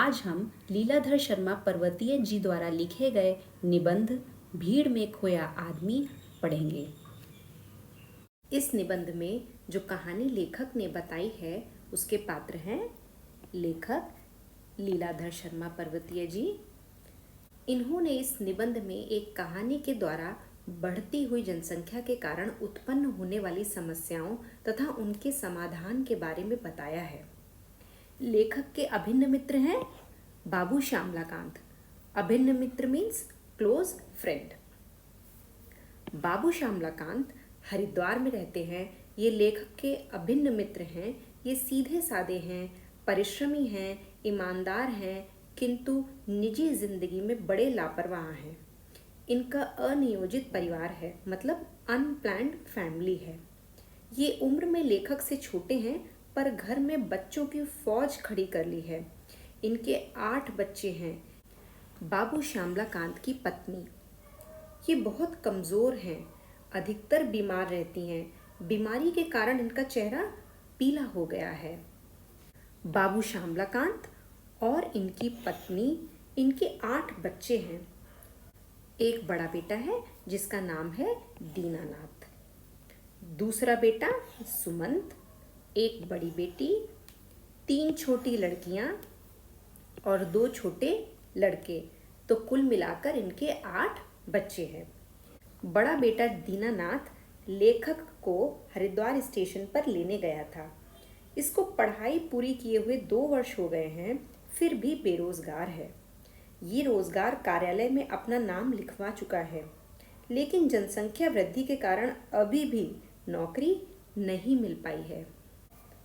आज हम लीलाधर शर्मा पर्वतीय जी द्वारा लिखे गए निबंध भीड़ में खोया आदमी पढ़ेंगे। इस निबंध में जो कहानी लेखक ने बताई है उसके पात्र हैं लेखक लीलाधर शर्मा पर्वतीय जी। इन्होंने इस निबंध में एक कहानी के द्वारा बढ़ती हुई जनसंख्या के कारण उत्पन्न होने वाली समस्याओं तथा उनके समाधान के बारे में बताया है। लेखक के अभिन्न मित्र हैं बाबू श्यामलाकांत। अभिन्न मित्र मीन्स क्लोज फ्रेंड। बाबू श्यामलाकांत हरिद्वार में रहते हैं। ये लेखक के अभिन्न मित्र हैं। ये सीधे साधे हैं, परिश्रमी हैं, ईमानदार हैं, किंतु निजी जिंदगी में बड़े लापरवाह हैं। इनका अनियोजित परिवार है, मतलब अनप्लान्ड फैमिली है। ये उम्र में लेखक से छोटे हैं पर घर में बच्चों की फौज खड़ी कर ली है। इनके 8 बच्चे हैं। बाबू श्यामलाकांत की पत्नी ये बहुत कमज़ोर हैं, अधिकतर बीमार रहती हैं। बीमारी के कारण इनका चेहरा पीला हो गया है। बाबू श्यामलाकांत और इनकी पत्नी, इनके 8 बच्चे हैं। एक बड़ा बेटा है जिसका नाम है दीनानाथ, दूसरा बेटा सुमंत, एक बड़ी बेटी, 3 छोटी लड़कियां और 2 छोटे लड़के, तो कुल मिलाकर इनके 8 बच्चे हैं। बड़ा बेटा दीनानाथ लेखक को हरिद्वार स्टेशन पर लेने गया था। इसको पढ़ाई पूरी किए हुए 2 वर्ष हो गए हैं, फिर भी बेरोजगार है। ये रोजगार कार्यालय में अपना नाम लिखवा चुका है, लेकिन जनसंख्या वृद्धि के कारण अभी भी नौकरी नहीं मिल पाई है।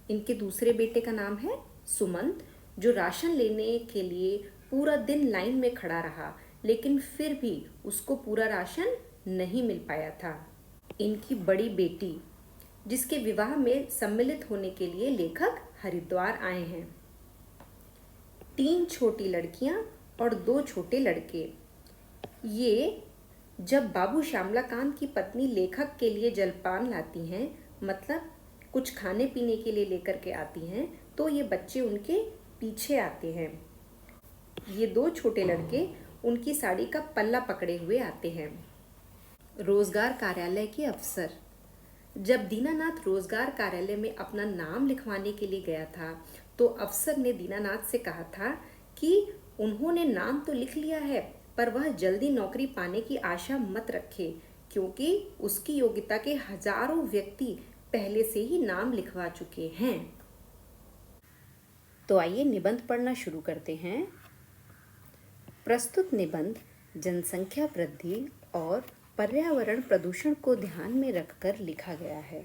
इनके दूसरे बेटे का नाम है सुमंत, जो राशन लेने के लिए पूरा दिन लाइन में खड़ा रहा, लेकिन फिर भी उसको पूरा राशन नहीं मिल पाया था। इनकी बड़ी बेटी, जिसके विवाह में सम्मिलित होने के लिए लेखक हरिद्वार आए हैं। 3 छोटी लड़कियां और 2 छोटे लड़के। ये जब बाबू श्यामलाकांत की पत्नी लेखक के लिए जलपान लाती हैं, मतलब कुछ खाने पीने के लिए लेकर के आती हैं, तो ये बच्चे उनके पीछे आते हैं। ये 2 छोटे लड़के उनकी साड़ी का पल्ला पकड़े हुए आते हैं। रोजगार कार्यालय के अफसर। जब दीनानाथ रोजगार कार्यालय में अपना नाम लिखवाने के लिए गया था, तो अफसर ने दीनानाथ से कहा था कि उन्होंने नाम तो लिख लिया है, पर वह जल्दी नौकरी पाने की आशा मत रखे, क्योंकि उसकी योग्यता के हजारों व्यक्ति पहले से ही नाम लिखवा चुके हैं। तो आइए निबंध पढ़ना शुरू करते हैं। प्रस्तुत निबंध जनसंख्या वृद्धि और पर्यावरण प्रदूषण को ध्यान में रखकर लिखा गया है।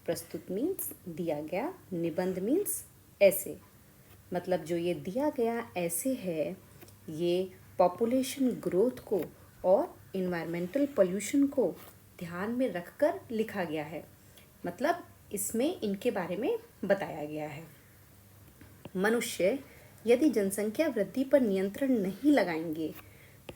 प्रस्तुत मीन्स दिया गया, निबंध मीन्स ऐसे, मतलब जो ये दिया गया ऐसे है, ये पॉपुलेशन ग्रोथ को और इन्वायरमेंटल पोल्यूशन को ध्यान में रखकर लिखा गया है। मतलब इसमें इनके बारे में बताया गया है। मनुष्य यदि जनसंख्या वृद्धि पर नियंत्रण नहीं लगाएंगे,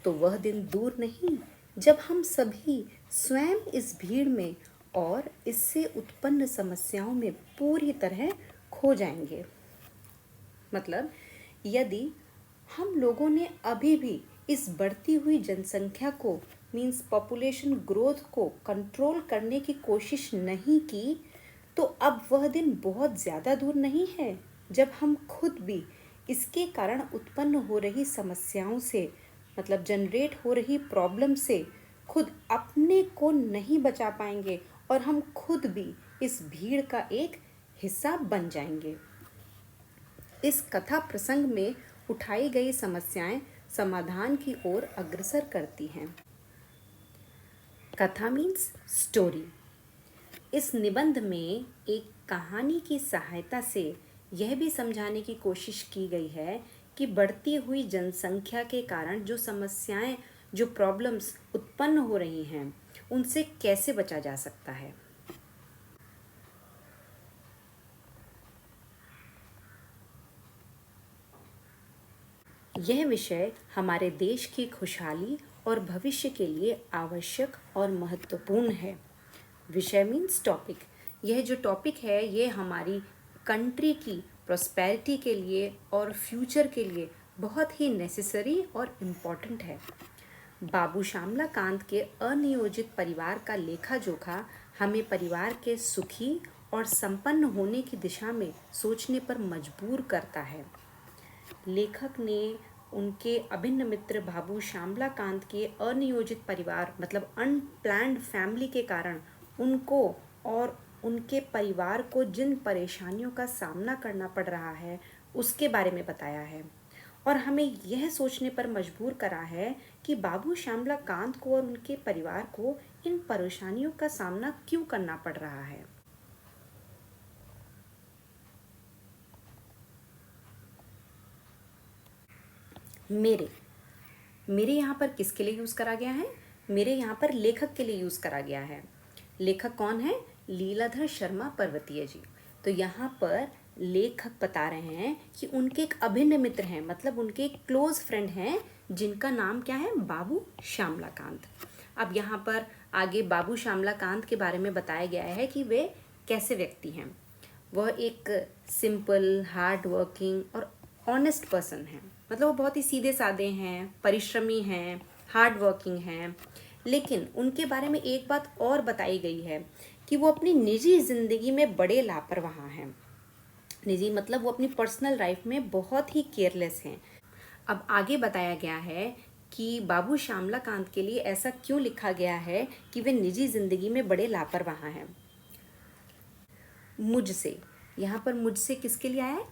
तो वह दिन दूर नहीं जब हम सभी स्वयं इस भीड़ में और इससे उत्पन्न समस्याओं में पूरी तरह खो जाएंगे। मतलब यदि हम लोगों ने अभी भी इस बढ़ती हुई जनसंख्या को मीन्स पॉपुलेशन ग्रोथ को कंट्रोल करने की कोशिश नहीं की, तो अब वह दिन बहुत ज़्यादा दूर नहीं है जब हम खुद भी इसके कारण उत्पन्न हो रही समस्याओं से, मतलब जनरेट हो रही प्रॉब्लम से खुद अपने को नहीं बचा पाएंगे और हम खुद भी इस भीड़ का एक हिस्सा बन जाएंगे। इस कथा प्रसंग में उठाई गई समस्याएं समाधान की ओर अग्रसर करती हैं। कथा मीन्स स्टोरी। इस निबंध में एक कहानी की सहायता से यह भी समझाने की कोशिश की गई है कि बढ़ती हुई जनसंख्या के कारण जो समस्याएं, जो प्रॉब्लम्स उत्पन्न हो रही हैं, उनसे कैसे बचा जा सकता है। यह विषय हमारे देश की खुशहाली और भविष्य के लिए आवश्यक और महत्वपूर्ण है। विषय मीन्स टॉपिक। यह जो टॉपिक है ये हमारी कंट्री की प्रॉस्पेरिटी के लिए और फ्यूचर के लिए बहुत ही नेसेसरी और इम्पॉर्टेंट है। बाबू श्यामला कांत के अनियोजित परिवार का लेखा जोखा हमें परिवार के सुखी और संपन्न होने की दिशा में सोचने पर मजबूर करता है। लेखक ने उनके अभिन्न मित्र बाबू श्यामला कांत के अनियोजित परिवार मतलब अनप्लान्ड फैमिली के कारण उनको और उनके परिवार को जिन परेशानियों का सामना करना पड़ रहा है उसके बारे में बताया है और हमें यह सोचने पर मजबूर करा है कि बाबू श्यामला कांत को और उनके परिवार को इन परेशानियों का सामना क्यों करना पड़ रहा है। मेरे यहाँ पर किसके लिए यूज़ करा गया है? मेरे यहाँ पर लेखक के लिए यूज़ करा गया है। लेखक कौन है? लीलाधर शर्मा पर्वतीय जी। तो यहाँ पर लेखक बता रहे हैं कि उनके एक अभिन्न मित्र हैं, मतलब उनके एक क्लोज फ्रेंड हैं जिनका नाम क्या है? बाबू श्यामला कांत। अब यहाँ पर आगे बाबू श्यामला कांत के बारे में बताया गया है कि वे कैसे व्यक्ति हैं। वह एक सिंपल, हार्ड वर्किंग और ऑनेस्ट पर्सन है, मतलब वो बहुत ही सीधे साधे हैं, परिश्रमी हैं, हार्ड वर्किंग हैं। लेकिन उनके बारे में एक बात और बताई गई है कि वो अपनी निजी ज़िंदगी में बड़े लापरवाह हैं। निजी मतलब वो अपनी पर्सनल लाइफ में बहुत ही केयरलेस हैं। अब आगे बताया गया है कि बाबू श्यामला कांत के लिए ऐसा क्यों लिखा गया है कि वे निजी ज़िंदगी में बड़े लापरवाह हैं। मुझसे, यहाँ पर मुझसे किसके लिए आया है?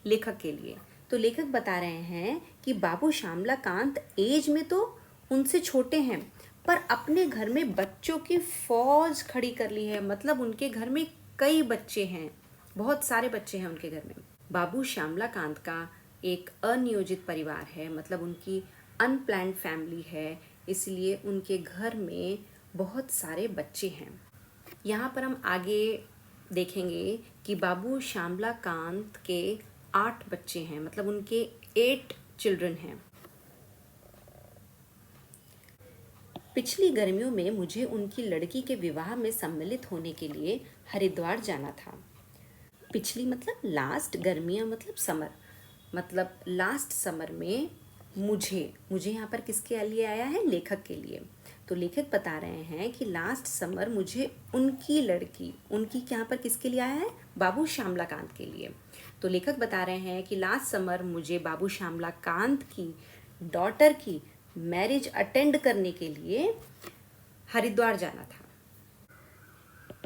लेखक के लिए। तो लेखक बता रहे हैं कि बाबू श्यामला कांत एज में तो उनसे छोटे हैं, पर अपने घर में बच्चों की फौज खड़ी कर ली है। मतलब उनके घर में कई बच्चे हैं, बहुत सारे बच्चे हैं उनके घर में। बाबू श्यामला कांत का एक अनियोजित परिवार है, मतलब उनकी अनप्लान्ड फैमिली है, इसलिए उनके घर में बहुत सारे बच्चे हैं। यहाँ पर हम आगे देखेंगे कि बाबू श्यामला कांत के 8 बच्चे हैं, मतलब उनके 8 चिल्ड्रन हैं। पिछली गर्मियों में मुझे उनकी लड़की के विवाह में सम्मिलित होने के लिए हरिद्वार जाना था। पिछली मतलब लास्ट, गर्मियाँ मतलब समर, मतलब लास्ट समर में मुझे यहाँ पर किसके लिए आया है? लेखक के लिए। तो लेखक बता रहे हैं कि लास्ट समर मुझे उनकी लड़की, उनकी यहाँ पर किसके लिए आया है? बाबू श्यामला कांत के लिए। तो लेखक बता रहे हैं कि लास्ट समर मुझे बाबू श्यामला कांत की डॉटर की मैरिज अटेंड करने के लिए हरिद्वार जाना था।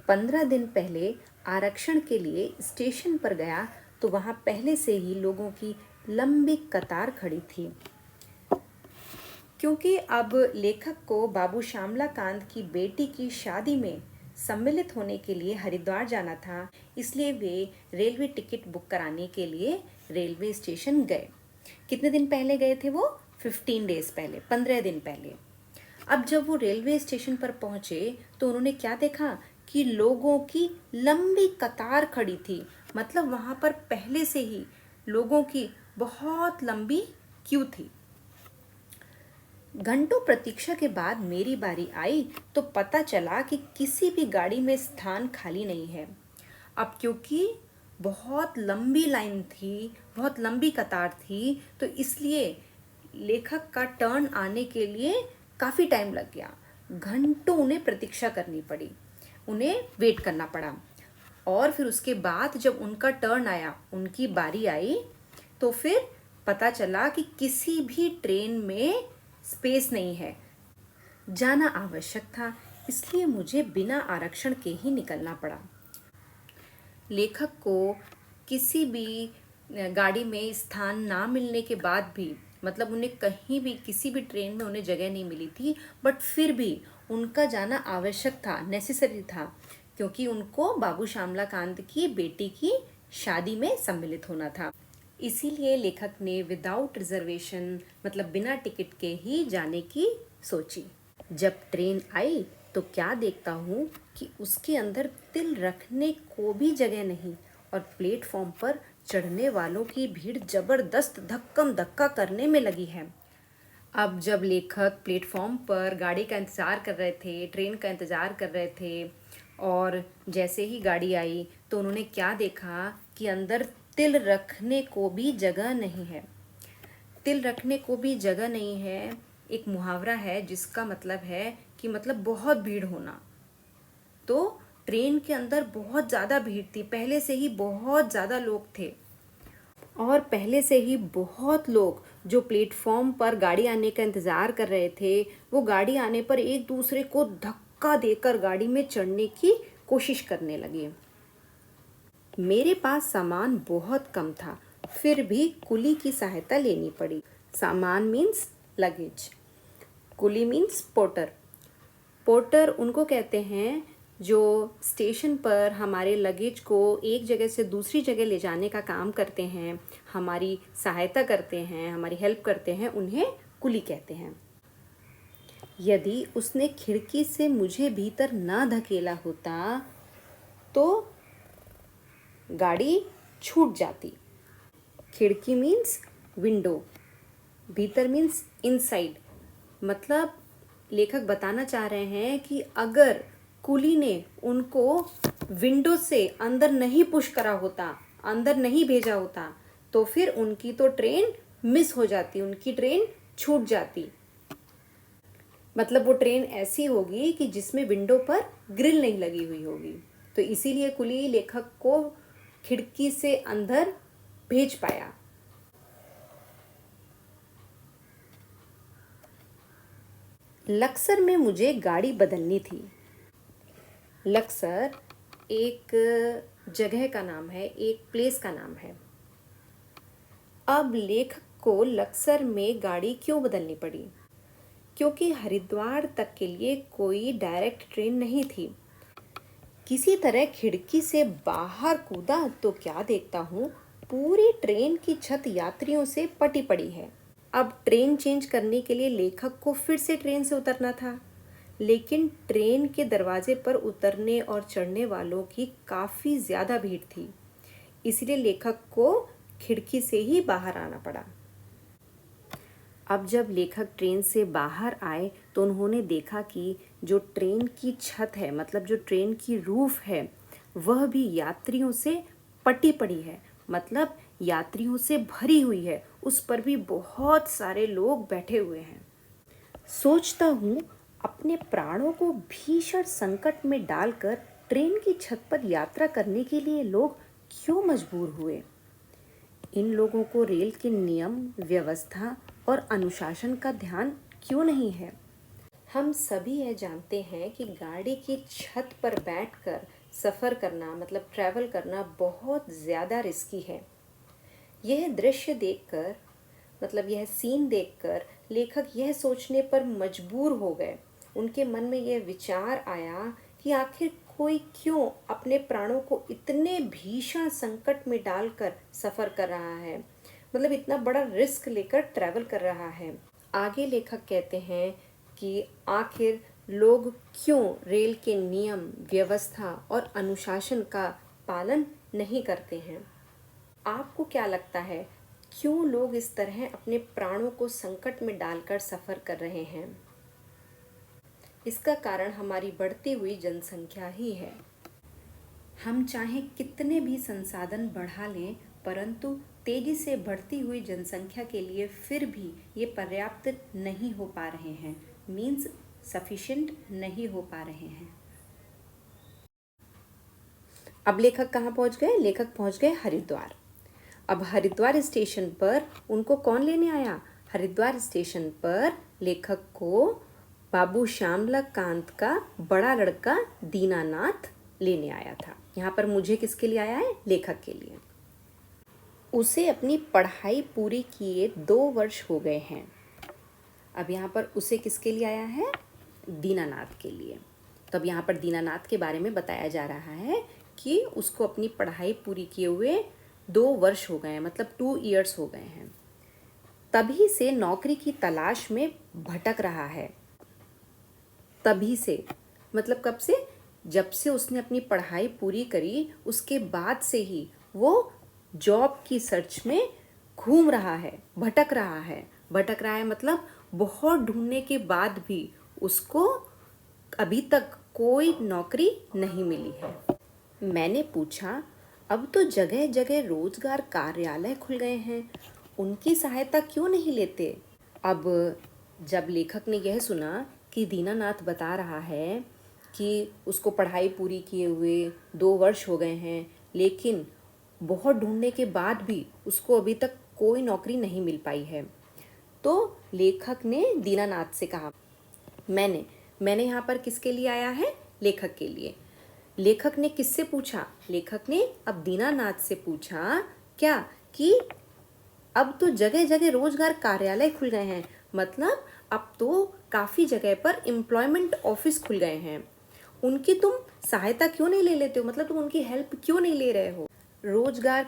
15 दिन पहले आरक्षण के लिए स्टेशन पर गया तो वहाँ पहले से ही लोगों की लंबी कतार खड़ी थी। क्योंकि अब लेखक को बाबू श्यामला कांत की बेटी की शादी में सम्मिलित होने के लिए हरिद्वार जाना था, इसलिए वे रेलवे टिकट बुक कराने के लिए रेलवे स्टेशन गए। कितने दिन पहले गए थे वो? 15 डेज पहले, 15 दिन पहले। अब जब वो रेलवे स्टेशन पर पहुंचे तो उन्होंने क्या देखा कि लोगों की लंबी कतार खड़ी थी। मतलब वहाँ पर पहले से ही लोगों की बहुत लंबी क्यू थी। घंटों प्रतीक्षा के बाद मेरी बारी आई तो पता चला कि किसी भी गाड़ी में स्थान खाली नहीं है। अब क्योंकि बहुत लंबी लाइन थी, बहुत लंबी कतार थी, तो इसलिए लेखक का टर्न आने के लिए काफ़ी टाइम लग गया। घंटों उन्हें प्रतीक्षा करनी पड़ी, उन्हें वेट करना पड़ा। और फिर उसके बाद जब उनका टर्न आया, उनकी बारी आई, तो फिर पता चला कि किसी भी ट्रेन में स्पेस नहीं है। जाना आवश्यक था, इसलिए मुझे बिना आरक्षण के ही निकलना पड़ा। लेखक को किसी भी गाड़ी में स्थान ना मिलने के बाद भी, मतलब उन्हें कहीं भी किसी भी ट्रेन में उन्हें जगह नहीं मिली थी, बट फिर भी उनका जाना आवश्यक था, नेसेसरी था, क्योंकि उनको बाबू श्यामला कांत की बेटी की शादी में सम्मिलित होना था। इसीलिए लेखक ने विदाउट रिजर्वेशन, मतलब बिना टिकट के ही जाने की सोची। जब ट्रेन आई तो क्या देखता हूँ कि उसके अंदर तिल रखने को भी जगह नहीं और प्लेटफॉर्म पर चढ़ने वालों की भीड़ जबरदस्त धक्कम धक्का करने में लगी है। अब जब लेखक प्लेटफॉर्म पर गाड़ी का इंतज़ार कर रहे थे, ट्रेन का इंतज़ार कर रहे थे, और जैसे ही गाड़ी आई तो उन्होंने क्या देखा कि अंदर तिल रखने को भी जगह नहीं है। तिल रखने को भी जगह नहीं है एक मुहावरा है जिसका मतलब है कि मतलब बहुत भीड़ होना। तो ट्रेन के अंदर बहुत ज़्यादा भीड़ थी, पहले से ही बहुत ज़्यादा लोग थे और पहले से ही बहुत लोग जो प्लेटफॉर्म पर गाड़ी आने का इंतज़ार कर रहे थे वो गाड़ी आने पर एक दूसरे को धक्का देकर गाड़ी में चढ़ने की कोशिश करने लगे। मेरे पास सामान बहुत कम था, फिर भी कुली की सहायता लेनी पड़ी। सामान मीन्स लगेज, कुली मीन्स पोर्टर। पोर्टर उनको कहते हैं जो स्टेशन पर हमारे लगेज को एक जगह से दूसरी जगह ले जाने का काम करते हैं, हमारी सहायता करते हैं, हमारी हेल्प करते हैं, उन्हें कुली कहते हैं। यदि उसने खिड़की से मुझे भीतर ना धकेला होता तो गाड़ी छूट जाती। खिड़की मीन्स विंडो, भीतर मीन्स इनसाइड। मतलब लेखक बताना चाह रहे हैं कि अगर कुली ने उनको विंडो से अंदर नहीं पुश करा होता, अंदर नहीं भेजा होता, तो फिर उनकी तो ट्रेन मिस हो जाती, उनकी ट्रेन छूट जाती। मतलब वो ट्रेन ऐसी होगी कि जिसमें विंडो पर ग्रिल नहीं लगी हुई होगी। तो इसीलिए कुली लेखक को खिड़की से अंदर भेज पाया। लक्सर में मुझे गाड़ी बदलनी थी। लक्सर एक जगह का नाम है, एक प्लेस का नाम है। अब लेखक को लक्सर में गाड़ी क्यों बदलनी पड़ी? क्योंकि हरिद्वार तक के लिए कोई डायरेक्ट ट्रेन नहीं थी। किसी तरह खिड़की से बाहर कूदा तो क्या देखता हूँ, पूरी ट्रेन की छत यात्रियों से पटी पड़ी है। अब ट्रेन चेंज करने के लिए लेखक को फिर से ट्रेन से उतरना था, लेकिन ट्रेन के दरवाजे पर उतरने और चढ़ने वालों की काफ़ी ज़्यादा भीड़ थी, इसलिए लेखक को खिड़की से ही बाहर आना पड़ा। अब जब लेखक ट्रेन से बाहर आए तो उन्होंने देखा कि जो ट्रेन की छत है, मतलब जो ट्रेन की रूफ है, वह भी यात्रियों से पटी पड़ी है, मतलब यात्रियों से भरी हुई है। उस पर भी बहुत सारे लोग बैठे हुए हैं। सोचता हूँ अपने प्राणों को भीषण संकट में डालकर ट्रेन की छत पर यात्रा करने के लिए लोग क्यों मजबूर हुए। इन लोगों को रेल के नियम, व्यवस्था और अनुशासन का ध्यान क्यों नहीं है। हम सभी यह जानते हैं कि गाड़ी की छत पर बैठकर सफ़र करना, मतलब ट्रैवल करना, बहुत ज़्यादा रिस्की है। यह दृश्य देखकर, मतलब यह सीन देखकर लेखक यह सोचने पर मजबूर हो गए, उनके मन में यह विचार आया कि आखिर कोई क्यों अपने प्राणों को इतने भीषण संकट में डालकर सफ़र कर रहा है, मतलब इतना बड़ा रिस्क लेकर ट्रैवल कर रहा है। आगे लेखक कहते हैं कि आखिर लोग क्यों रेल के नियम, व्यवस्था और अनुशासन का पालन नहीं करते हैं। आपको क्या लगता है, क्यों लोग इस तरह अपने प्राणों को संकट में डालकर सफ़र कर रहे हैं? इसका कारण हमारी बढ़ती हुई जनसंख्या ही है। हम चाहे कितने भी संसाधन बढ़ा लें, परंतु तेजी से बढ़ती हुई जनसंख्या के लिए फिर भी ये पर्याप्त नहीं हो पा रहे हैं, मीन्स सफिशिएंट नहीं हो पा रहे हैं। अब लेखक कहाँ पहुँच गए? लेखक पहुँच गए हरिद्वार। अब हरिद्वार स्टेशन पर उनको कौन लेने आया? हरिद्वार स्टेशन पर लेखक को बाबू श्यामलाकांत का बड़ा लड़का दीनानाथ लेने आया था। यहाँ पर मुझे किसके लिए आया है? लेखक के लिए। उसे अपनी पढ़ाई पूरी किए 2 वर्ष हो गए हैं। अब यहाँ पर उसे किसके लिए आया है? दीनानाथ के लिए। तो अब यहाँ पर दीनानाथ के बारे में बताया जा रहा है कि उसको अपनी पढ़ाई पूरी किए हुए 2 वर्ष हो गए हैं, मतलब 2 इयर्स हो गए हैं। तभी से नौकरी की तलाश में भटक रहा है। तभी से मतलब कब से? जब से उसने अपनी पढ़ाई पूरी करी, उसके बाद से ही वो जॉब की सर्च में घूम रहा है, भटक रहा है। भटक रहा है मतलब बहुत ढूंढने के बाद भी उसको अभी तक कोई नौकरी नहीं मिली है। मैंने पूछा, अब तो जगह जगह रोजगार कार्यालय खुल गए हैं, उनकी सहायता क्यों नहीं लेते। अब जब लेखक ने यह सुना कि दीनानाथ बता रहा है कि उसको पढ़ाई पूरी किए हुए 2 वर्ष हो गए हैं, लेकिन बहुत ढूंढने के बाद भी उसको अभी तक कोई नौकरी नहीं मिल पाई है, तो लेखक ने दीनानाथ से कहा, मैंने यहाँ पर किसके लिए आया है? लेखक के लिए। लेखक ने किससे पूछा? लेखक ने अब दीनानाथ से पूछा क्या कि अब तो जगह जगह रोजगार कार्यालय खुल गए हैं, मतलब अब तो काफ़ी जगह पर एम्प्लॉयमेंट ऑफिस खुल गए हैं, उनकी तुम सहायता क्यों नहीं ले लेते हो, मतलब तुम उनकी हेल्प क्यों नहीं ले रहे हो। रोजगार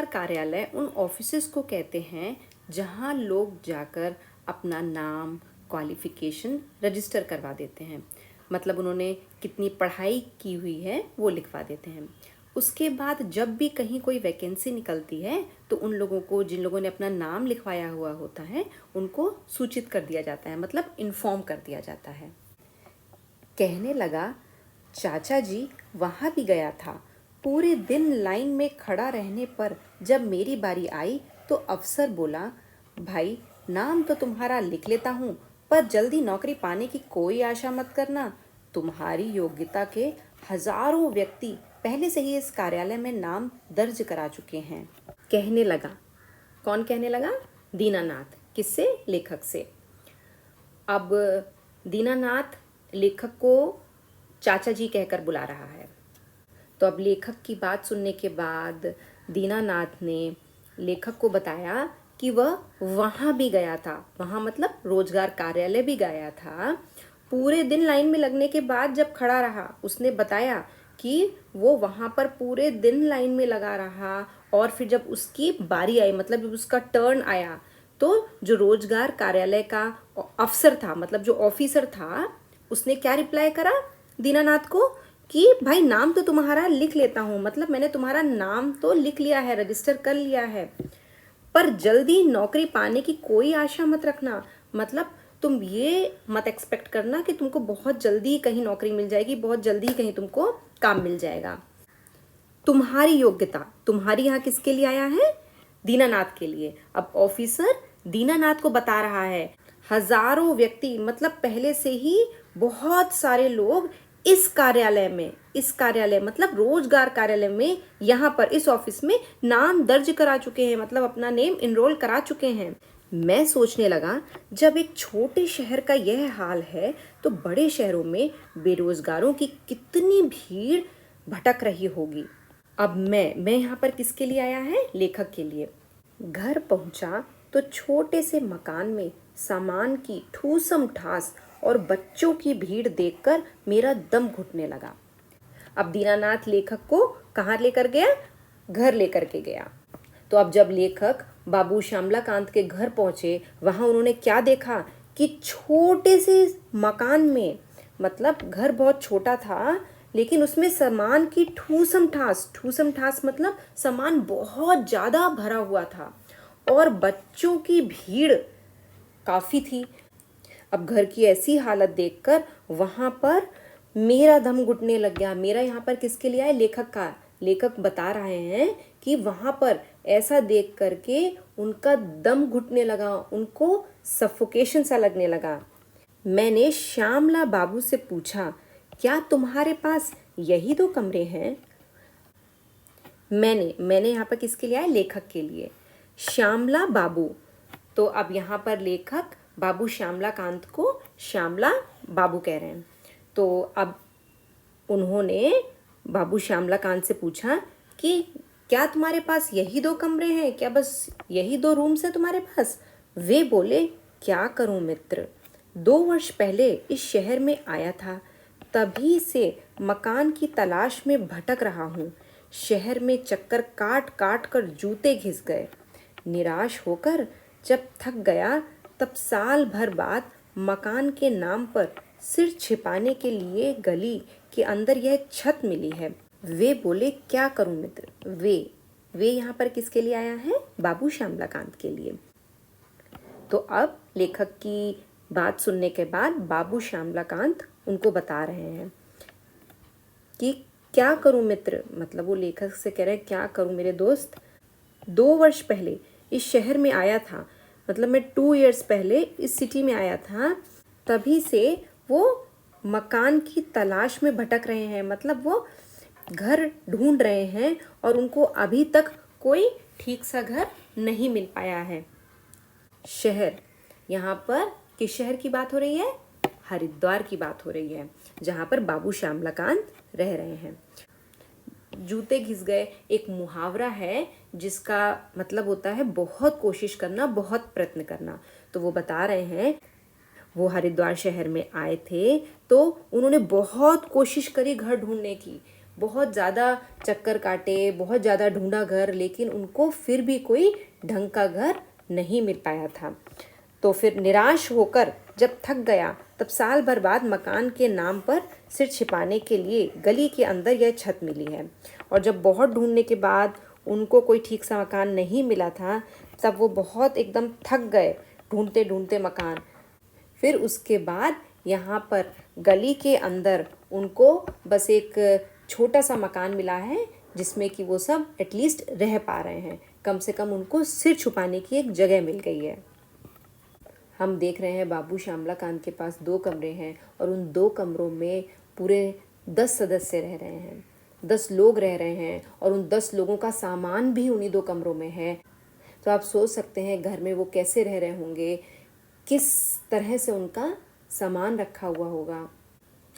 कार्यालय उन ऑफिसेस को कहते हैं जहां लोग जाकर अपना नाम, क्वालिफिकेशन रजिस्टर करवा देते हैं, मतलब उन्होंने कितनी पढ़ाई की हुई है वो लिखवा देते हैं। उसके बाद जब भी कहीं कोई वैकेंसी निकलती है तो उन लोगों को, जिन लोगों ने अपना नाम लिखवाया हुआ होता है, उनको सूचित कर दिया जाता है, मतलब इन्फॉर्म कर दिया जाता है। कहने लगा, चाचा जी वहाँ भी गया था। पूरे दिन लाइन में खड़ा रहने पर जब मेरी बारी आई तो अफसर बोला, भाई नाम तो तुम्हारा लिख लेता हूँ, पर जल्दी नौकरी पाने की कोई आशा मत करना। तुम्हारी योग्यता के हजारों व्यक्ति पहले से ही इस कार्यालय में नाम दर्ज करा चुके हैं। कहने लगा, कौन कहने लगा? दीनानाथ। किससे? लेखक से। अब दीनानाथ लेखक को चाचा जी कहकर बुला रहा है। तो अब लेखक की बात सुनने के बाद दीनानाथ ने लेखक को बताया कि वह वहाँ भी गया था, वहाँ मतलब रोजगार कार्यालय भी गया था। पूरे दिन लाइन में लगने के बाद जब खड़ा रहा, उसने बताया कि वो वहाँ पर पूरे दिन लाइन में लगा रहा, और फिर जब उसकी बारी आई, मतलब जब उसका टर्न आया, तो जो रोजगार कार्यालय का अफसर था, मतलब जो ऑफिसर था, उसने क्या रिप्लाई करा दीनानाथ को कि भाई नाम तो तुम्हारा लिख लेता हूँ, मतलब मैंने तुम्हारा नाम तो लिख लिया है, रजिस्टर कर लिया है, पर जल्दी नौकरी पाने की कोई आशा मत रखना, मतलब तुम ये मत एक्सपेक्ट करना कि तुमको बहुत जल्दी कहीं नौकरी मिल जाएगी, बहुत जल्दी कहीं तुमको काम मिल जाएगा। तुम्हारी योग्यता, तुम्हारी यहाँ किसके लिए आया है? दीनानाथ के लिए। अब ऑफिसर दीनानाथ को बता रहा है, हजारों व्यक्ति, मतलब पहले से ही बहुत सारे लोग इस कार्यालय मतलब रोजगार कार्यालय में, यहाँ पर इस ऑफिस में नाम दर्ज करा चुके हैं, मतलब अपना नेम इनरोल करा चुके हैं। मैं सोचने लगा, जब एक छोटे शहर का यह हाल है तो बड़े शहरों में बेरोजगारों की कितनी भीड़ भटक रही होगी। अब मैं यहाँ पर किसके लिए आया है? लेखक के लिए। घर पहुंचा तो छोटे से मकान में सामान की ठूसम ठास और बच्चों की भीड़ देखकर मेरा दम घुटने लगा। अब दीनानाथ लेखक को कहाँ लेकर गया? घर लेकर के गया। तो अब जब लेखक बाबू श्यामलाकांत के घर पहुंचे, वहां उन्होंने क्या देखा कि छोटे से मकान में, मतलब घर बहुत छोटा था, लेकिन उसमें सामान की ठूसम ठास मतलब सामान बहुत ज़्यादा भरा हुआ था, और बच्चों की भीड़ काफ़ी थी। अब घर की ऐसी हालत देखकर वहाँ पर मेरा दम घुटने लग गया। मेरा यहाँ पर किसके लिए आया? लेखक का। लेखक बता रहे हैं कि वहाँ पर ऐसा देख करके उनका दम घुटने लगा, उनको सफोकेशन सा लगने लगा। मैंने श्यामला बाबू से पूछा, क्या तुम्हारे पास यही 2 कमरे हैं? मैंने यहाँ पर किसके लिए आया? लेखक के लिए। श्यामला बाबू। तो अब यहाँ पर लेखक बाबू श्यामलाकांत को श्यामला बाबू कह रहे हैं। तो अब उन्होंने बाबू श्यामलाकांत से पूछा कि क्या तुम्हारे पास यही 2 कमरे हैं? क्या बस यही 2 रूम्स हैं तुम्हारे पास? वे बोले, क्या करूं मित्र, 2 वर्ष पहले इस शहर में आया था, तभी से मकान की तलाश में भटक रहा हूँ। शहर में चक्कर काट काट कर जूते घिस गए। निराश होकर जब थक गया, तब साल भर बाद मकान के नाम पर सिर छिपाने के लिए गली के अंदर यह छत मिली है। वे बोले, क्या करूं मित्र। वे यहाँ पर किसके लिए आया है? बाबू श्यामलाकांत के लिए। तो अब लेखक की बात सुनने के बाद बाबू श्यामलाकांत उनको बता रहे हैं कि क्या करूं मित्र, मतलब वो लेखक से कह रहे हैं क्या करूं मेरे दोस्त, 2 वर्ष पहले इस शहर में आया था, मतलब मैं 2 years पहले इस सिटी में आया था, तभी से वो मकान की तलाश में भटक रहे हैं, मतलब वो घर ढूंढ रहे हैं और उनको अभी तक कोई ठीक सा घर नहीं मिल पाया है। शहर, यहाँ पर किस शहर की बात हो रही है? हरिद्वार की बात हो रही है, जहाँ पर बाबू श्यामलाकांत रह रहे हैं। जूते घिस गए एक मुहावरा है जिसका मतलब होता है बहुत कोशिश करना, बहुत प्रयत्न करना। तो वो बता रहे हैं वो हरिद्वार शहर में आए थे तो उन्होंने बहुत कोशिश करी घर ढूंढने की, बहुत ज़्यादा चक्कर काटे, बहुत ज़्यादा ढूंढा घर, लेकिन उनको फिर भी कोई ढंग का घर नहीं मिल पाया था। तो फिर निराश होकर जब थक गया तब साल भर बाद मकान के नाम पर सिर छिपाने के लिए गली के अंदर यह छत मिली है। और जब बहुत ढूंढने के बाद उनको कोई ठीक सा मकान नहीं मिला था तब वो बहुत एकदम थक गए ढूंढते ढूंढते मकान। फिर उसके बाद यहाँ पर गली के अंदर उनको बस एक छोटा सा मकान मिला है जिसमें कि वो सब एटलीस्ट रह पा रहे हैं, कम से कम उनको सिर छुपाने की एक जगह मिल गई है। हम देख रहे हैं बाबू श्यामलाकांत के पास 2 कमरे हैं और उन 2 कमरों में पूरे 10 सदस्य रह रहे हैं, 10 लोग रह रहे हैं और उन 10 लोगों का सामान भी उन्हीं 2 कमरों में है। तो आप सोच सकते हैं घर में वो कैसे रह रहे होंगे, किस तरह से उनका सामान रखा हुआ होगा।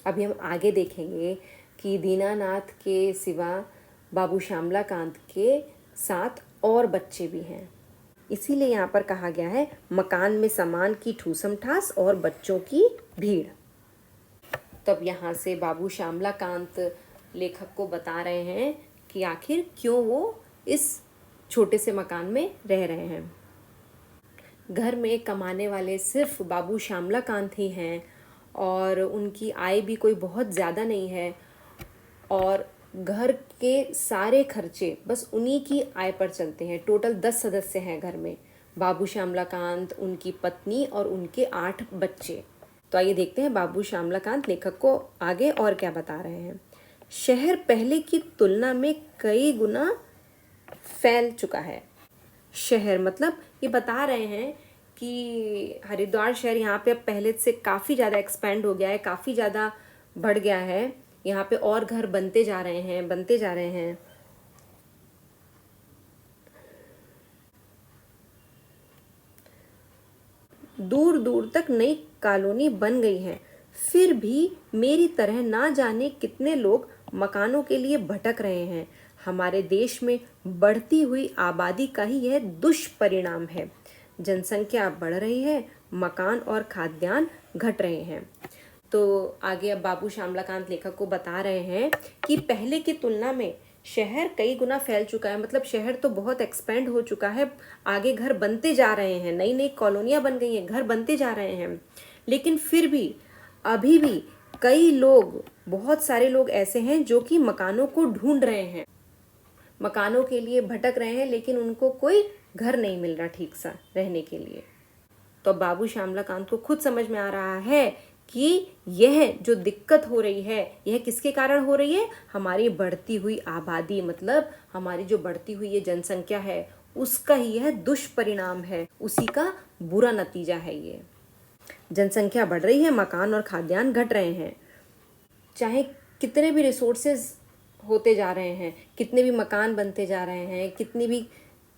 अभी हम आगे देखेंगे कि दीनानाथ के सिवा बाबू श्यामलाकांत के 7 और बच्चे भी हैं, इसीलिए यहाँ पर कहा गया है मकान में सामान की ठूसम ठास और बच्चों की भीड़। तब यहाँ से बाबू श्यामलाकांत लेखक को बता रहे हैं कि आखिर क्यों वो इस छोटे से मकान में रह रहे हैं। घर में कमाने वाले सिर्फ बाबू श्यामलाकांत ही हैं और उनकी आय भी कोई बहुत ज़्यादा नहीं है और घर के सारे खर्चे बस उन्हीं की आय पर चलते हैं। टोटल 10 सदस्य हैं घर में, बाबू श्यामलाकांत, उनकी पत्नी और उनके 8 बच्चे। तो आइए देखते हैं बाबू श्यामलाकांत लेखक को आगे और क्या बता रहे हैं। शहर पहले की तुलना में कई गुना फैल चुका है। शहर मतलब ये बता रहे हैं कि हरिद्वार शहर यहाँ पे अब पहले से काफ़ी ज़्यादा एक्सपेंड हो गया है, काफ़ी ज़्यादा बढ़ गया है। यहाँ पे और घर बनते जा रहे हैं। दूर दूर तक नई कॉलोनी बन गई है, फिर भी मेरी तरह ना जाने कितने लोग मकानों के लिए भटक रहे हैं। हमारे देश में बढ़ती हुई आबादी का ही यह दुष्परिणाम है। जनसंख्या बढ़ रही है, मकान और खाद्यान्न घट रहे हैं। तो आगे अब बाबू श्यामलाकांत लेखक को बता रहे हैं कि पहले की तुलना में शहर कई गुना फैल चुका है, मतलब शहर तो बहुत एक्सपेंड हो चुका है, आगे घर बनते जा रहे हैं, नई नई कॉलोनियाँ बन गई हैं, घर बनते जा रहे हैं, लेकिन फिर भी अभी भी कई लोग, बहुत सारे लोग ऐसे हैं जो कि मकानों को ढूंढ रहे हैं, मकानों के लिए भटक रहे हैं, लेकिन उनको कोई घर नहीं मिल रहा ठीक सा रहने के लिए। तो बाबू श्यामलाकांत को खुद समझ में आ रहा है कि यह जो दिक्कत हो रही है यह किसके कारण हो रही है? हमारी बढ़ती हुई आबादी, मतलब हमारी जो बढ़ती हुई ये जनसंख्या है उसका ही यह दुष्परिणाम है, उसी का बुरा नतीजा है ये। जनसंख्या बढ़ रही है, मकान और खाद्यान्न घट रहे हैं। चाहे कितने भी रिसोर्सेज होते जा रहे हैं, कितने भी मकान बनते जा रहे हैं, कितनी भी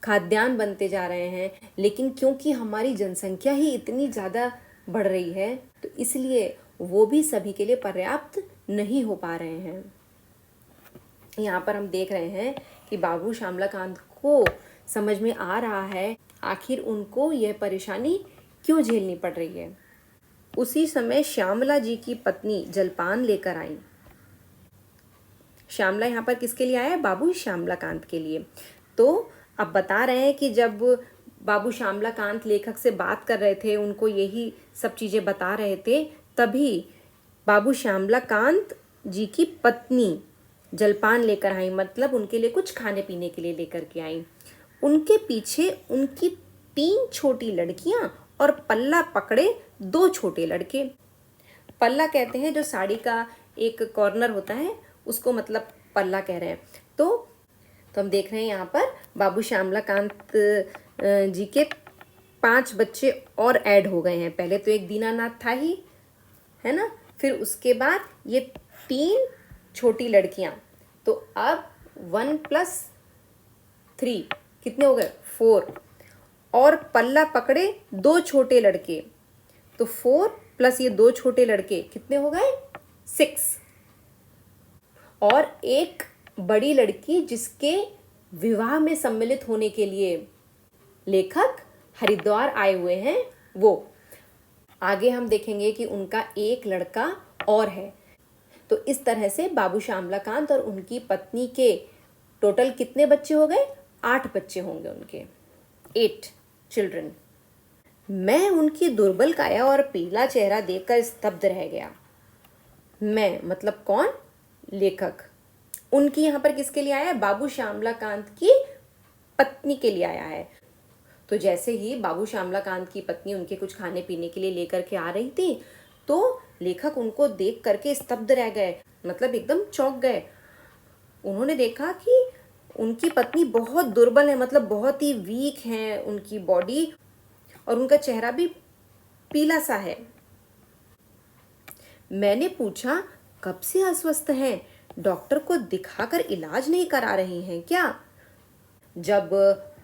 खाद्यान्न बनते जा रहे हैं, लेकिन क्योंकि हमारी जनसंख्या ही इतनी ज़्यादा बढ़ रही है तो इसलिए वो भी सभी के लिए पर्याप्त नहीं हो पा रहे हैं। यहाँ पर हम देख रहे हैं कि बाबू श्यामलाकांत को समझ में आ रहा है आखिर उनको यह परेशानी क्यों झेलनी पड़ रही है। उसी समय श्यामला जी की पत्नी जलपान लेकर आई। श्यामला यहाँ पर किसके लिए आया है? बाबू श्यामलाकांत के लिए। तो अब बता रहे हैं कि जब बाबू श्यामलाकांत लेखक से बात कर रहे थे, उनको यही सब चीज़ें बता रहे थे, तभी बाबू श्यामलाकांत जी की पत्नी जलपान लेकर आई, मतलब उनके लिए कुछ खाने पीने के लिए लेकर के आई। उनके पीछे उनकी 3 छोटी लड़कियां और पल्ला पकड़े 2 छोटे लड़के। पल्ला कहते हैं जो साड़ी का एक कॉर्नर होता है उसको, मतलब पल्ला कह रहे हैं। तो हम देख रहे हैं यहाँ पर बाबू श्यामलाकांत जी के 5 बच्चे और ऐड हो गए हैं। पहले तो एक दीनानाथ था ही, है ना, फिर उसके बाद ये 3 छोटी लड़कियां, तो अब 1 + 3 कितने हो गए? 4। और पल्ला पकड़े 2 छोटे लड़के, तो 4 + ये 2 छोटे लड़के कितने हो गए? 6। और एक बड़ी लड़की जिसके विवाह में सम्मिलित होने के लिए लेखक हरिद्वार आए हुए हैं, वो आगे हम देखेंगे कि उनका एक लड़का और है। तो इस तरह से बाबू श्यामलाकांत और उनकी पत्नी के टोटल कितने बच्चे हो गए? 8 बच्चे होंगे उनके, 8 चिल्ड्रन। मैं उनकी दुर्बल काया और पीला चेहरा देखकर स्तब्ध रह गया। मैं मतलब कौन? लेखक। उनकी यहाँ पर किसके लिए आया है? बाबू श्यामलाकांत की पत्नी के लिए आया है। तो जैसे ही बाबू श्यामलाकांत की पत्नी उनके कुछ खाने पीने के लिए लेकर के आ रही थी, तो लेखक उनको देख करके स्तब्ध रह गए, मतलब एकदम चौंक गए। उन्होंने देखा कि उनकी पत्नी बहुत दुर्बल है, मतलब बहुत ही वीक है उनकी बॉडी, और उनका चेहरा भी पीला सा है। मैंने पूछा, कब से अस्वस्थ हैं? डॉक्टर को दिखाकर इलाज नहीं करा रही हैं क्या? जब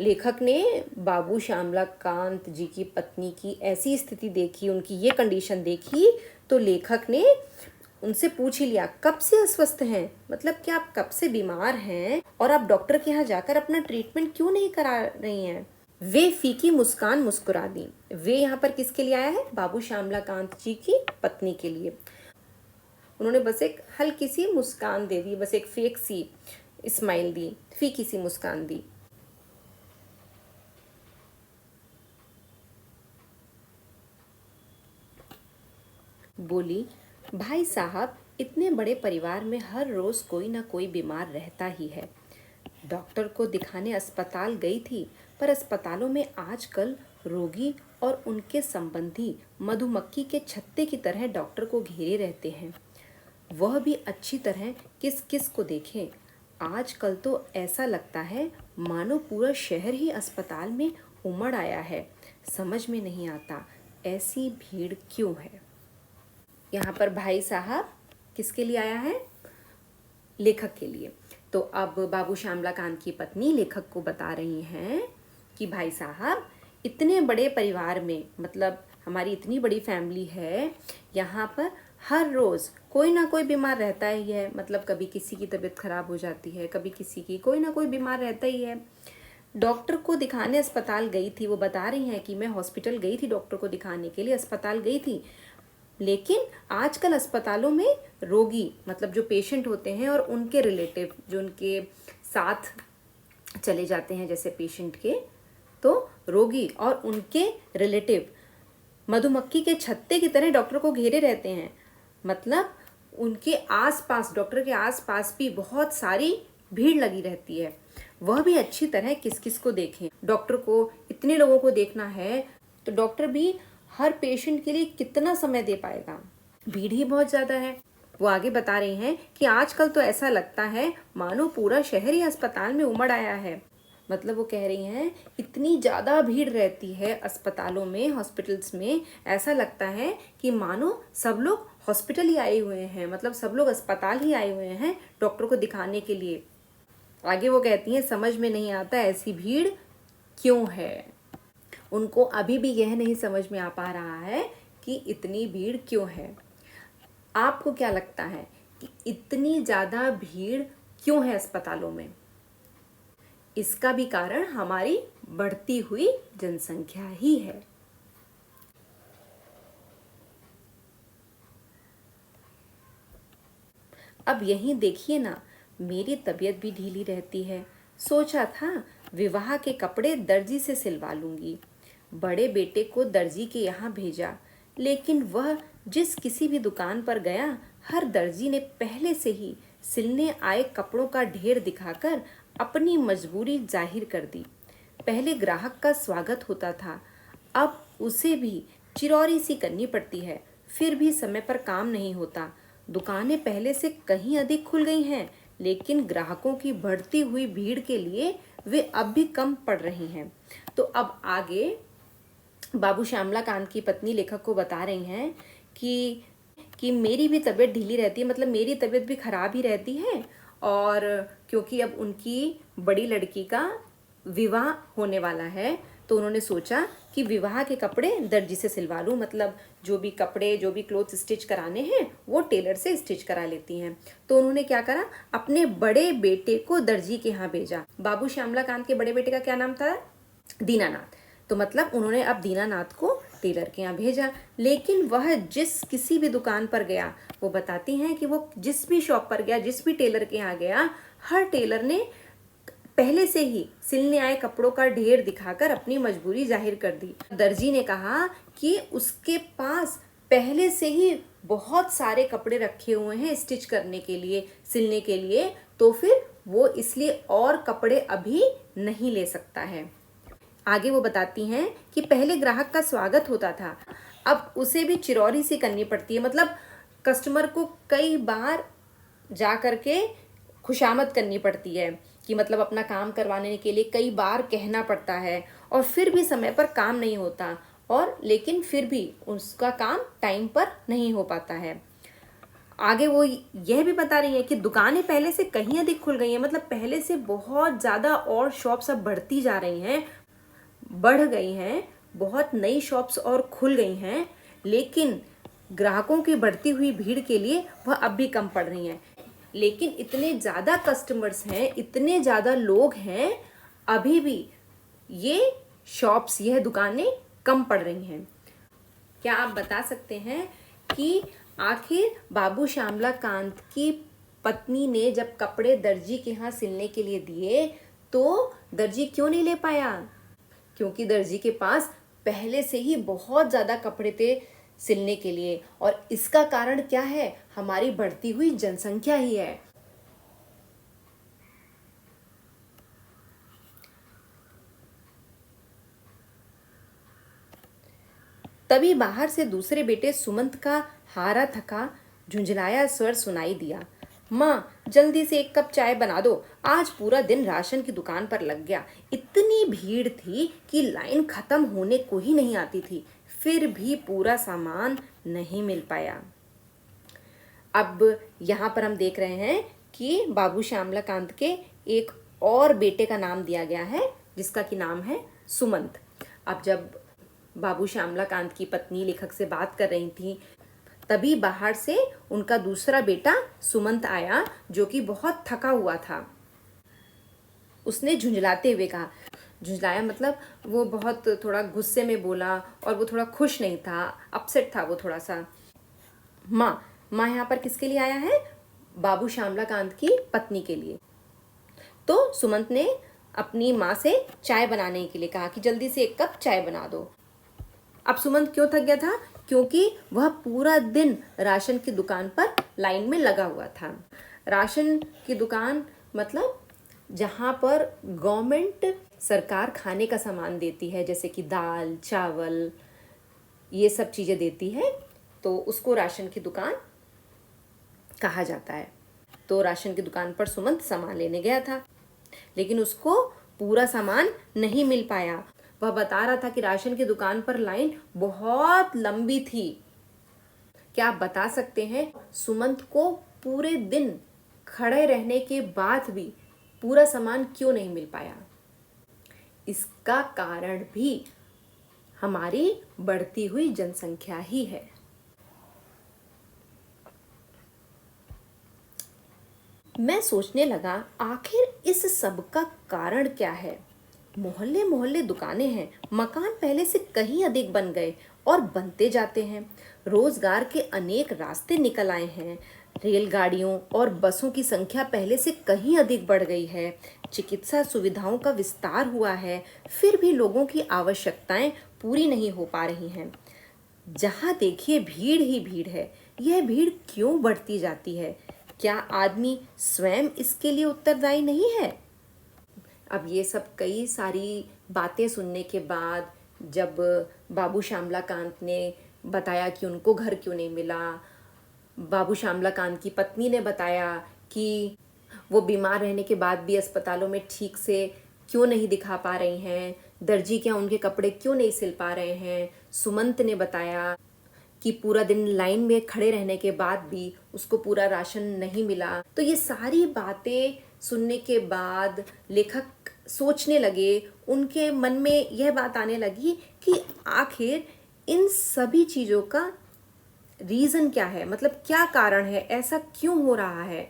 लेखक ने बाबू श्यामलाकांत जी की पत्नी की ऐसी स्थिति देखी, उनकी ये कंडीशन देखी, तो लेखक ने उनसे पूछ ही लिया, कब से अस्वस्थ हैं? मतलब कि आप कब से बीमार हैं और आप डॉक्टर के यहाँ जाकर अपना ट्रीटमेंट क्यों नहीं करा रही हैं? वे फीकी मुस्कान मुस्कुरा दी। वे यहाँ पर किसके लिए आया है? बाबू श्यामलाकांत जी की पत्नी के लिए। उन्होंने बस एक हल्की सी मुस्कान दे दी, बस एक फेक सी स्माइल दी, फीकी सी मुस्कान दी। बोली, भाई साहब, इतने बड़े परिवार में हर रोज कोई ना कोई बीमार रहता ही है। डॉक्टर को दिखाने अस्पताल गई थी, पर अस्पतालों में आजकल रोगी और उनके संबंधी मधुमक्खी के छत्ते की तरह डॉक्टर को घेरे रहते हैं। वह भी अच्छी तरह किस किस को देखें। आजकल तो ऐसा लगता है मानो पूरा शहर ही अस्पताल में उमड़ आया है। समझ में नहीं आता ऐसी भीड़ क्यों है। यहाँ पर भाई साहब किसके लिए आया है? लेखक के लिए। तो अब बाबू श्यामलाकांत की पत्नी लेखक को बता रही हैं कि भाई साहब, इतने बड़े परिवार में, मतलब हमारी इतनी बड़ी फैमिली है, यहाँ पर हर रोज़ कोई ना कोई बीमार रहता ही है। मतलब कभी किसी की तबीयत खराब हो जाती है, कभी किसी की, कोई ना कोई बीमार रहता ही है। डॉक्टर को दिखाने अस्पताल गई थी, वो बता रही हैं कि मैं हॉस्पिटल गई थी डॉक्टर को दिखाने के लिए, अस्पताल गई थी, लेकिन आजकल अस्पतालों में रोगी, मतलब जो पेशेंट होते हैं और उनके रिलेटिव जो उनके साथ चले जाते हैं जैसे पेशेंट के, तो रोगी और उनके रिलेटिव मधुमक्खी के छत्ते की तरह डॉक्टर को घेरे रहते हैं। मतलब उनके आसपास, डॉक्टर के आसपास भी बहुत सारी भीड़ लगी रहती है। वह भी अच्छी तरह किस किस को देखें। डॉक्टर को इतने लोगों को देखना है तो डॉक्टर भी हर पेशेंट के लिए कितना समय दे पाएगा? भीड़ ही बहुत ज़्यादा है। वो आगे बता रहे हैं कि आजकल तो ऐसा लगता है मानो पूरा शहर ही अस्पताल में उमड़ आया है। मतलब वो कह रही हैं इतनी ज़्यादा भीड़ रहती है अस्पतालों में, हॉस्पिटल्स में, ऐसा लगता है कि मानो सब लोग हॉस्पिटल ही आए हुए हैं, मतलब सब लोग अस्पताल ही आए हुए हैं डॉक्टर को दिखाने के लिए। आगे वो कहती हैं समझ में नहीं आता ऐसी भीड़ क्यों है। उनको अभी भी यह नहीं समझ में आ पा रहा है कि इतनी भीड़ क्यों है। आपको क्या लगता है कि इतनी ज़्यादा भीड़ क्यों है अस्पतालों में? इसका भी कारण हमारी बढ़ती हुई जनसंख्या ही है। अब यहीं देखिए ना, मेरी तबीयत भी ढीली रहती है। सोचा था विवाह के कपड़े दर्जी से सिलवा लूंगी। बड़े बेटे को दर्जी के यहाँ भेजा, लेकिन वह जिस किसी भी दुकान पर गया, हर दर्जी ने पहले से ही सिलने आए कपड़ों का ढेर दिखाकर अपनी मजबूरी जाहिर कर दी। पहले ग्राहक का स्वागत होता था, अब उसे भी चिरौरी सी करनी पड़ती है। फिर भी समय पर काम नहीं होता। दुकानें पहले से कहीं अधिक खुल गई हैं, लेकिन ग्राहकों की बढ़ती हुई भीड़ के लिए वे अब भी कम पड़ रही हैं। तो अब आगे बाबू श्यामला कांत की पत्नी लेखक को बता रही हैं कि मेरी भी तबीयत ढीली रहती है, मतलब मेरी तबीयत भी खराब ही रहती है। और क्योंकि अब उनकी बड़ी लड़की का विवाह होने वाला है तो उन्होंने सोचा कि विवाह के कपड़े दर्जी से सिलवा लूँ, मतलब जो भी कपड़े, जो भी क्लोथ स्टिच कराने हैं वो टेलर से स्टिच करा लेती हैं। तो उन्होंने क्या करा, अपने बड़े बेटे को दर्जी के यहाँ भेजा। बाबू श्यामला कांत के बड़े बेटे का क्या नाम था? दीनानाथ। तो मतलब उन्होंने अब दीनानाथ को टेलर के यहाँ भेजा। लेकिन वह जिस किसी भी दुकान पर गया, वो बताती हैं कि वो जिस भी शॉप पर गया, जिस भी टेलर के यहाँ गया, हर टेलर ने पहले से ही सिलने आए कपड़ों का ढेर दिखाकर अपनी मजबूरी जाहिर कर दी। दर्जी ने कहा कि उसके पास पहले से ही बहुत सारे कपड़े रखे हुए हैं स्टिच करने के लिए, सिलने के लिए, तो फिर वो इसलिए और कपड़े अभी नहीं ले सकता है। आगे वो बताती हैं कि पहले ग्राहक का स्वागत होता था, अब उसे भी चिरौरी सी करनी पड़ती है, मतलब कस्टमर को कई बार जा करके खुशामद करनी पड़ती है कि मतलब अपना काम करवाने के लिए कई बार कहना पड़ता है और फिर भी समय पर काम नहीं होता, और लेकिन फिर भी उसका काम टाइम पर नहीं हो पाता है। आगे वो यह भी बता रही है कि दुकानें पहले से कहीं अधिक खुल गई हैं, मतलब पहले से बहुत ज़्यादा और शॉप्स अब बढ़ती जा रही हैं, बढ़ गई हैं, बहुत नई शॉप्स और खुल गई हैं, लेकिन ग्राहकों की बढ़ती हुई भीड़ के लिए वह अब भी कम पड़ रही हैं। लेकिन इतने ज़्यादा कस्टमर्स हैं, इतने ज़्यादा लोग हैं, अभी भी ये शॉप्स, यह दुकानें कम पड़ रही हैं। क्या आप बता सकते हैं कि आखिर बाबू श्यामला कांत की पत्नी ने जब कपड़े दर्जी के यहाँ सिलने के लिए दिए तो दर्जी क्यों नहीं ले पाया? क्योंकि दर्जी के पास पहले से ही बहुत ज़्यादा कपड़े थे सिलने के लिए, और इसका कारण क्या है? हमारी बढ़ती हुई जनसंख्या ही है। तभी बाहर से दूसरे बेटे सुमंत का हारा थका झुंझलाया स्वर सुनाई दिया। माँ, जल्दी से एक कप चाय बना दो, आज पूरा दिन राशन की दुकान पर लग गया। इतनी भीड़ थी कि लाइन खत्म होने को ही नहीं आती थी, फिर भी पूरा सामान नहीं मिल पाया। अब यहाँ पर हम देख रहे हैं कि बाबू श्यामला कांत के एक और बेटे का नाम दिया गया है, जिसका कि नाम है सुमंत। अब जब बाबू श्यामला कांत की पत्नी लेखक से बात कर रही थी, तभी बाहर से उनका दूसरा बेटा सुमंत आया, जो कि बहुत थका हुआ था। उसने झुंझलाते हुए कहा, झुंझलाया मतलब वो बहुत थोड़ा गुस्से में बोला और वो थोड़ा खुश नहीं था, अपसेट था वो थोड़ा सा। माँ यहाँ पर किसके लिए आया है? बाबू श्यामला कांत की पत्नी के लिए। तो सुमंत ने अपनी माँ से चाय बनाने के लिए कहा कि जल्दी से एक कप चाय बना दो। अब सुमंत क्यों थक गया था? क्योंकि वह पूरा दिन राशन की दुकान पर लाइन में लगा हुआ था। राशन की दुकान मतलब जहाँ पर गवर्नमेंट, सरकार खाने का सामान देती है, जैसे कि दाल, चावल, ये सब चीज़ें देती है, तो उसको राशन की दुकान कहा जाता है। तो राशन की दुकान पर सुमंत सामान लेने गया था, लेकिन उसको पूरा सामान नहीं मिल पाया। वह बता रहा था कि राशन की दुकान पर लाइन बहुत लंबी थी। क्या आप बता सकते हैं सुमंत को पूरे दिन खड़े रहने के बाद भी पूरा सामान क्यों नहीं मिल पाया? इसका कारण भी हमारी बढ़ती हुई जनसंख्या ही है। मैं सोचने लगा, आखिर इस सब का कारण क्या है? मोहल्ले मोहल्ले दुकानें हैं, मकान पहले से कहीं अधिक बन गए और बनते जाते हैं, रोजगार के अनेक रास्ते निकल आए हैं, रेलगाड़ियों और बसों की संख्या पहले से कहीं अधिक बढ़ गई है, चिकित्सा सुविधाओं का विस्तार हुआ है, फिर भी लोगों की आवश्यकताएं पूरी नहीं हो पा रही हैं। जहाँ देखिए भीड़ ही भीड़ है। यह भीड़ क्यों बढ़ती जाती है? क्या आदमी स्वयं इसके लिए उत्तरदायी नहीं है? अब ये सब कई सारी बातें सुनने के बाद जब बाबू श्यामला कांत ने बताया कि उनको घर क्यों नहीं मिला, बाबू श्यामला कांत की पत्नी ने बताया कि वो बीमार रहने के बाद भी अस्पतालों में ठीक से क्यों नहीं दिखा पा रही हैं, दर्जी क्या उनके कपड़े क्यों नहीं सिल पा रहे हैं। सुमंत ने बताया कि पूरा दिन लाइन में खड़े रहने के बाद भी उसको पूरा राशन नहीं मिला। तो ये सारी बातें सुनने के बाद लेखक सोचने लगे, उनके मन में यह बात आने लगी कि आखिर इन सभी चीज़ों का रीज़न क्या है, मतलब क्या कारण है, ऐसा क्यों हो रहा है।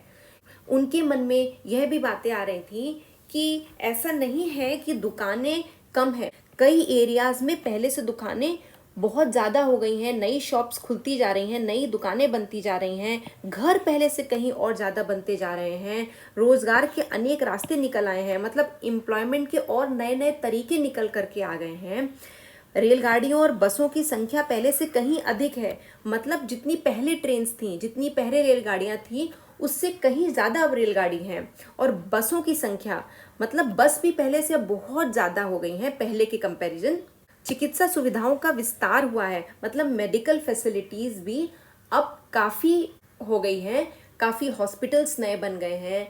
उनके मन में यह भी बातें आ रही थी कि ऐसा नहीं है कि दुकानें कम है, कई एरियाज़ में पहले से दुकानें बहुत ज़्यादा हो गई हैं, नई शॉप्स खुलती जा रही हैं, नई दुकानें बनती जा रही हैं, घर पहले से कहीं और ज़्यादा बनते जा रहे हैं, रोज़गार के अनेक रास्ते निकल आए हैं, मतलब एम्प्लॉयमेंट के और नए नए तरीके निकल करके आ गए हैं। रेलगाड़ियों और बसों की संख्या पहले से कहीं अधिक है, मतलब जितनी पहले ट्रेन्स थी, जितनी पहले रेलगाड़ियाँ थी, उससे कहीं ज़्यादा अब रेलगाड़ी हैं। और बसों की संख्या, मतलब बस भी पहले से अब बहुत ज़्यादा हो गई हैं पहले के कंपैरिजन। चिकित्सा सुविधाओं का विस्तार हुआ है, मतलब मेडिकल फैसिलिटीज़ भी अब काफ़ी हो गई हैं, काफ़ी हॉस्पिटल्स नए बन गए हैं।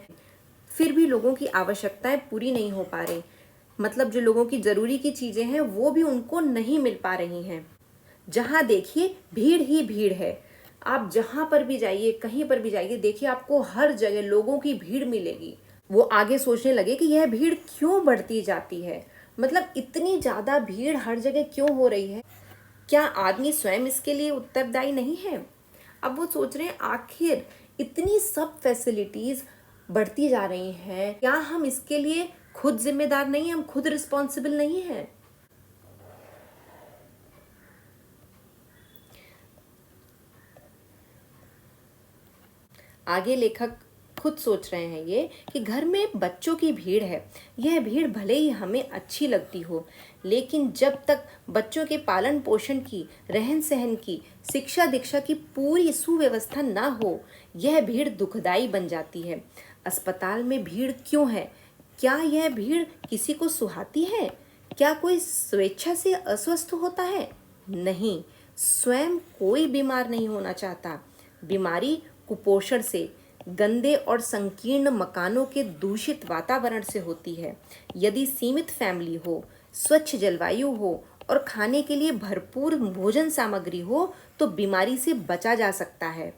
फिर भी लोगों की आवश्यकताएं पूरी नहीं हो पा रही, मतलब जो लोगों की ज़रूरी की चीज़ें हैं वो भी उनको नहीं मिल पा रही हैं। जहाँ देखिए भीड़ ही भीड़ है, आप जहाँ पर भी जाइए, कहीं पर भी जाइए, देखिए आपको हर जगह लोगों की भीड़ मिलेगी। वो आगे सोचने लगे कि यह भीड़ क्यों बढ़ती जाती है, मतलब इतनी ज़्यादा भीड़ हर जगह क्यों हो रही है, क्या आदमी स्वयं इसके लिए उत्तरदायी नहीं है। अब वो सोच रहे हैं आखिर इतनी सब फैसिलिटीज़ बढ़ती जा रही हैं, क्या हम इसके लिए खुद जिम्मेदार नहीं, हम खुद रिस्पॉन्सिबल नहीं हैं। आगे लेखक खुद सोच रहे हैं ये कि घर में बच्चों की भीड़ है, यह भीड़ भले ही हमें अच्छी लगती हो, लेकिन जब तक बच्चों के पालन पोषण की, रहन सहन की, शिक्षा दीक्षा की पूरी सुव्यवस्था ना हो, यह भीड़ दुखदाई बन जाती है। अस्पताल में भीड़ क्यों है, क्या यह भीड़ किसी को सुहाती है, क्या कोई स्वेच्छा से अस्वस्थ होता है? नहीं, स्वयं कोई बीमार नहीं होना चाहता। बीमारी कुपोषण से, गंदे और संकीर्ण मकानों के दूषित वातावरण से होती है। यदि सीमित फैमिली हो, स्वच्छ जलवायु हो और खाने के लिए भरपूर भोजन सामग्री हो तो बीमारी से बचा जा सकता है।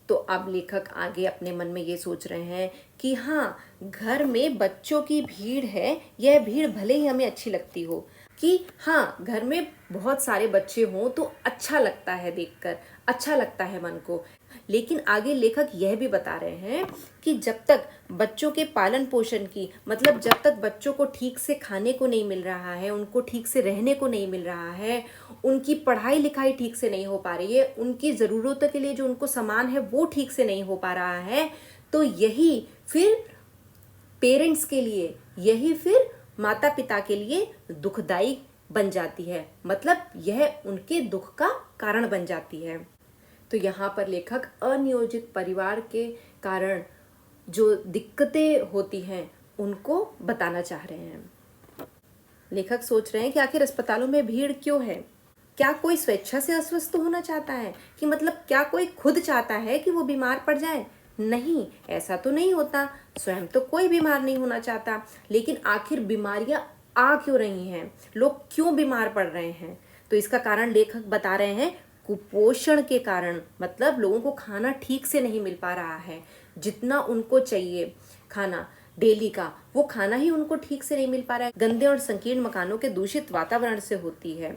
तो अब लेखक आगे अपने मन में ये सोच रहे हैं कि हाँ, घर में बच्चों की भीड़ है, यह भीड़ भले ही हमें अच्छी लगती हो, कि हाँ घर में बहुत सारे बच्चे हों तो अच्छा लगता है, देखकर अच्छा लगता है मन को। लेकिन आगे लेखक यह भी बता रहे हैं कि जब तक बच्चों के पालन पोषण की, मतलब जब तक बच्चों को ठीक से खाने को नहीं मिल रहा है, उनको ठीक से रहने को नहीं मिल रहा है, उनकी पढ़ाई लिखाई ठीक से नहीं हो पा रही है, उनकी ज़रूरतों के लिए जो उनको सामान है वो ठीक से नहीं हो पा रहा है, तो यही फिर पेरेंट्स के लिए, यही फिर माता पिता के लिए दुखदाई बन जाती है, मतलब यह उनके दुख का कारण बन जाती है। तो यहाँ पर लेखक अनियोजित परिवार के कारण जो दिक्कतें होती हैं उनको बताना चाह रहे हैं। लेखक सोच रहे हैं कि आखिर अस्पतालों में भीड़ क्यों है, क्या कोई स्वेच्छा से अस्वस्थ होना चाहता है, कि मतलब क्या कोई खुद चाहता है कि वो बीमार पड़ जाए? नहीं, ऐसा तो नहीं होता, स्वयं तो कोई बीमार नहीं होना चाहता, लेकिन आखिर बीमारियां आ क्यों रही हैं, लोग क्यों बीमार पड़ रहे हैं? तो इसका कारण लेखक बता रहे हैं कुपोषण के कारण, मतलब लोगों को खाना ठीक से नहीं मिल पा रहा है, जितना उनको चाहिए खाना डेली का, वो खाना ही उनको ठीक से नहीं मिल पा रहा है। गंदे और संकीर्ण मकानों के दूषित वातावरण से होती है,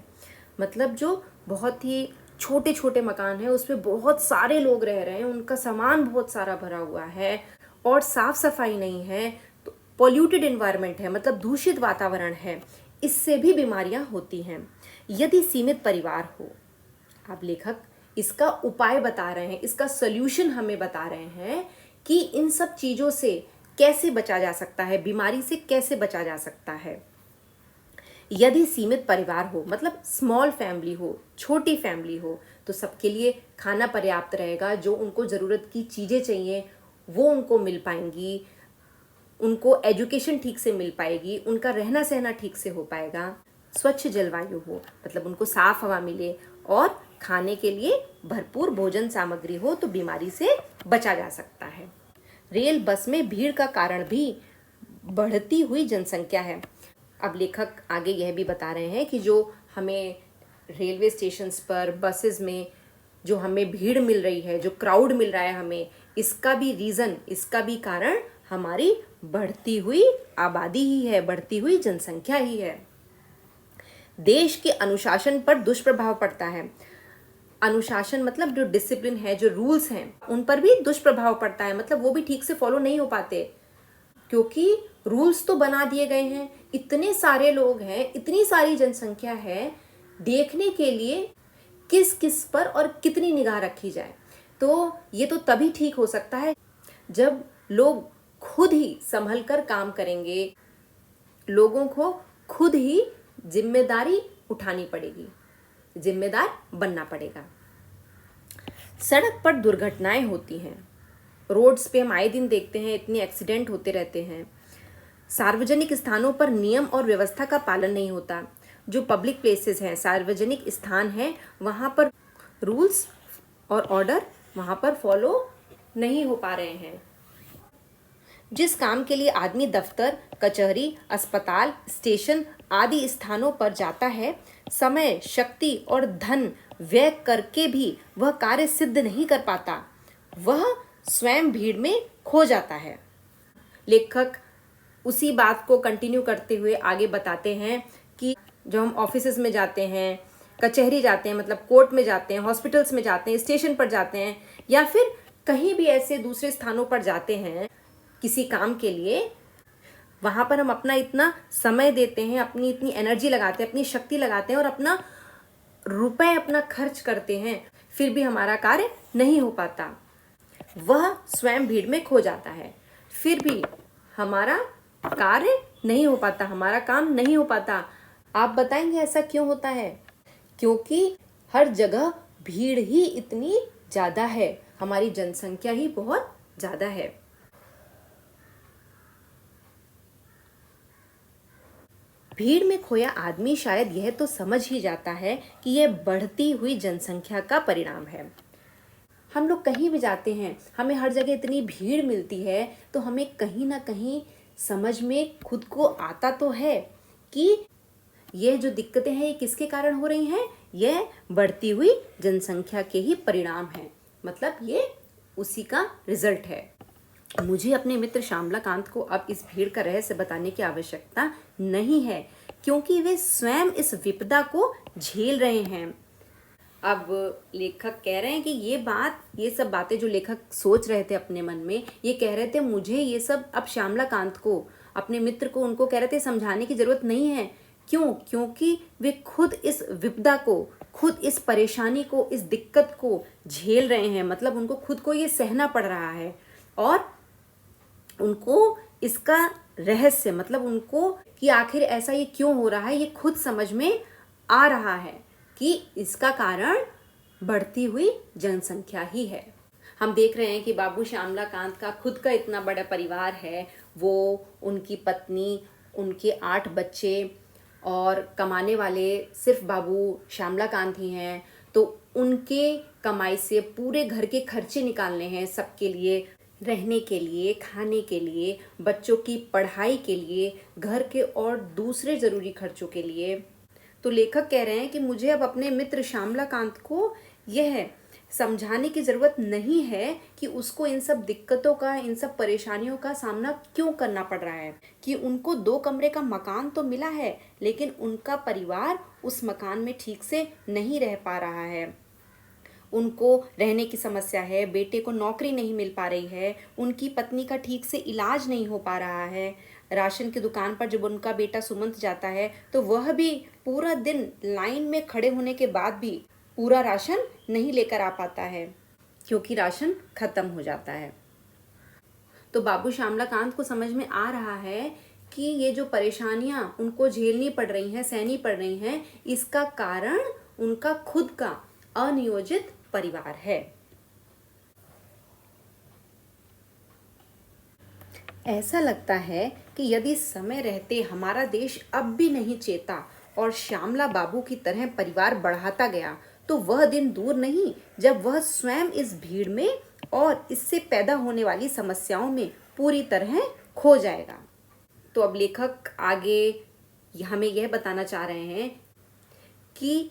मतलब जो बहुत ही छोटे छोटे मकान है उसमें बहुत सारे लोग रह रहे हैं, उनका सामान बहुत सारा भरा हुआ है और साफ सफाई नहीं है, तो पॉल्यूटेड एनवायरनमेंट है, मतलब दूषित वातावरण है, इससे भी बीमारियां होती हैं। यदि सीमित परिवार हो, अब लेखक इसका उपाय बता रहे हैं, इसका सल्यूशन हमें बता रहे हैं कि इन सब चीज़ों से कैसे बचा जा सकता है, बीमारी से कैसे बचा जा सकता है। यदि सीमित परिवार हो, मतलब स्मॉल फैमिली हो, छोटी फैमिली हो, तो सबके लिए खाना पर्याप्त रहेगा, जो उनको ज़रूरत की चीज़ें चाहिए वो उनको मिल पाएंगी, उनको एजुकेशन ठीक से मिल पाएगी, उनका रहना सहना ठीक से हो पाएगा। स्वच्छ जलवायु हो, मतलब उनको साफ हवा मिले और खाने के लिए भरपूर भोजन सामग्री हो, तो बीमारी से बचा जा सकता है। रेल बस में भीड़ का कारण भी बढ़ती हुई जनसंख्या है। अब लेखक आगे यह भी बता रहे हैं कि जो हमें रेलवे स्टेशंस पर, बसेस में जो हमें भीड़ मिल रही है, जो क्राउड मिल रहा है हमें, इसका भी रीज़न, इसका भी कारण हमारी बढ़ती हुई आबादी ही है, बढ़ती हुई जनसंख्या ही है। देश के अनुशासन पर दुष्प्रभाव पड़ता है। अनुशासन मतलब जो डिसिप्लिन है, जो रूल्स हैं, उन पर भी दुष्प्रभाव पड़ता है, मतलब वो भी ठीक से फॉलो नहीं हो पाते, क्योंकि रूल्स तो बना दिए गए हैं, इतने सारे लोग हैं, इतनी सारी जनसंख्या है, देखने के लिए किस किस पर और कितनी निगाह रखी जाए। तो ये तो तभी ठीक हो सकता है जब लोग खुद ही संभल कर काम करेंगे, लोगों को खुद ही जिम्मेदारी उठानी पड़ेगी, जिम्मेदार बनना पड़ेगा। सड़क पर दुर्घटनाएं होती हैं, रोड्स पे हम आए दिन देखते हैं, इतने एक्सीडेंट होते रहते हैं। सार्वजनिक स्थानों पर नियम और व्यवस्था का पालन नहीं होता। जो पब्लिक प्लेसेस हैं, सार्वजनिक स्थान है, वहाँ पर रूल्स और ऑर्डर वहाँ पर फॉलो नहीं हो पा रहे हैं। जिस काम के लिए आदमी दफ्तर, कचहरी, अस्पताल, स्टेशन आदि स्थानों पर जाता है, समय, शक्ति और धन व्यय करके भी वह कार्य सिद्ध नहीं कर पाता, वह स्वयं भीड़ में खो जाता है। लेखक उसी बात को कंटिन्यू करते हुए आगे बताते हैं कि जब हम ऑफिसेज में जाते हैं, कचहरी जाते हैं, मतलब कोर्ट में जाते हैं, हॉस्पिटल्स में जाते हैं, स्टेशन पर जाते हैं, या फिर कहीं भी ऐसे दूसरे स्थानों पर जाते हैं किसी काम के लिए, वहाँ पर हम अपना इतना समय देते हैं, अपनी इतनी एनर्जी लगाते हैं, अपनी शक्ति लगाते हैं और अपना रुपए अपना खर्च करते हैं, फिर भी हमारा कार्य नहीं हो पाता, वह स्वयं भीड़ में खो जाता है, फिर भी हमारा कार्य नहीं हो पाता, हमारा काम नहीं हो पाता। आप बताएंगे ऐसा क्यों होता है? क्योंकि हर जगह भीड़ ही इतनी ज़्यादा है, हमारी जनसंख्या ही बहुत ज़्यादा है। भीड़ में खोया आदमी शायद यह तो समझ ही जाता है कि यह बढ़ती हुई जनसंख्या का परिणाम है। हम लोग कहीं भी जाते हैं, हमें हर जगह इतनी भीड़ मिलती है, तो हमें कहीं ना कहीं समझ में खुद को आता तो है कि यह जो दिक्कतें हैं ये किसके कारण हो रही हैं, यह बढ़ती हुई जनसंख्या के ही परिणाम हैं, मतलब ये उसी का रिजल्ट है। मुझे अपने मित्र श्यामलाकांत को अब इस भीड़ का रहस्य बताने की आवश्यकता नहीं है, क्योंकि वे स्वयं इस विपदा को झेल रहे हैं। अब लेखक कह रहे हैं कि ये सब बातें जो लेखक सोच रहे थे अपने मन में, ये कह रहे थे मुझे ये सब अब श्यामलाकांत को, अपने मित्र को, उनको कह रहे थे समझाने की जरूरत नहीं है। क्यों? क्योंकि वे खुद इस विपदा को, खुद इस परेशानी को, इस दिक्कत को झेल रहे हैं, मतलब उनको खुद को ये सहना पड़ रहा है और उनको इसका रहस्य, मतलब उनको कि आखिर ऐसा ये क्यों हो रहा है, ये खुद समझ में आ रहा है कि इसका कारण बढ़ती हुई जनसंख्या ही है। हम देख रहे हैं कि बाबू श्यामलाकांत का खुद का इतना बड़ा परिवार है, वो, उनकी पत्नी, उनके 8 बच्चे और कमाने वाले सिर्फ बाबू श्यामलाकांत ही हैं, तो उनके कमाई से पूरे घर के खर्चे निकालने हैं, सबके लिए, रहने के लिए, खाने के लिए, बच्चों की पढ़ाई के लिए, घर के और दूसरे ज़रूरी खर्चों के लिए। तो लेखक कह रहे हैं कि मुझे अब अपने मित्र श्यामलाकांत को यह समझाने की ज़रूरत नहीं है कि उसको इन सब दिक्कतों का, इन सब परेशानियों का सामना क्यों करना पड़ रहा है, कि उनको 2 कमरे का मकान तो मिला है, लेकिन उनका परिवार उस मकान में ठीक से नहीं रह पा रहा है, उनको रहने की समस्या है, बेटे को नौकरी नहीं मिल पा रही है, उनकी पत्नी का ठीक से इलाज नहीं हो पा रहा है, राशन की दुकान पर जब उनका बेटा सुमंत जाता है तो वह भी पूरा दिन लाइन में खड़े होने के बाद भी पूरा राशन नहीं लेकर आ पाता है, क्योंकि राशन खत्म हो जाता है। तो बाबू श्यामलाकांत को समझ में आ रहा है कि ये जो परेशानियां उनको झेलनी पड़ रही हैं, सहनी पड़ रही हैं, इसका कारण उनका खुद का अनियोजित परिवार है। ऐसा लगता है कि यदि समय रहते हमारा देश अब भी नहीं चेता और श्यामला बाबू की तरह परिवार बढ़ाता गया, तो वह दिन दूर नहीं जब वह स्वयं इस भीड़ में और इससे पैदा होने वाली समस्याओं में पूरी तरह खो जाएगा। तो अब लेखक आगे हमें यह बताना चाह रहे हैं कि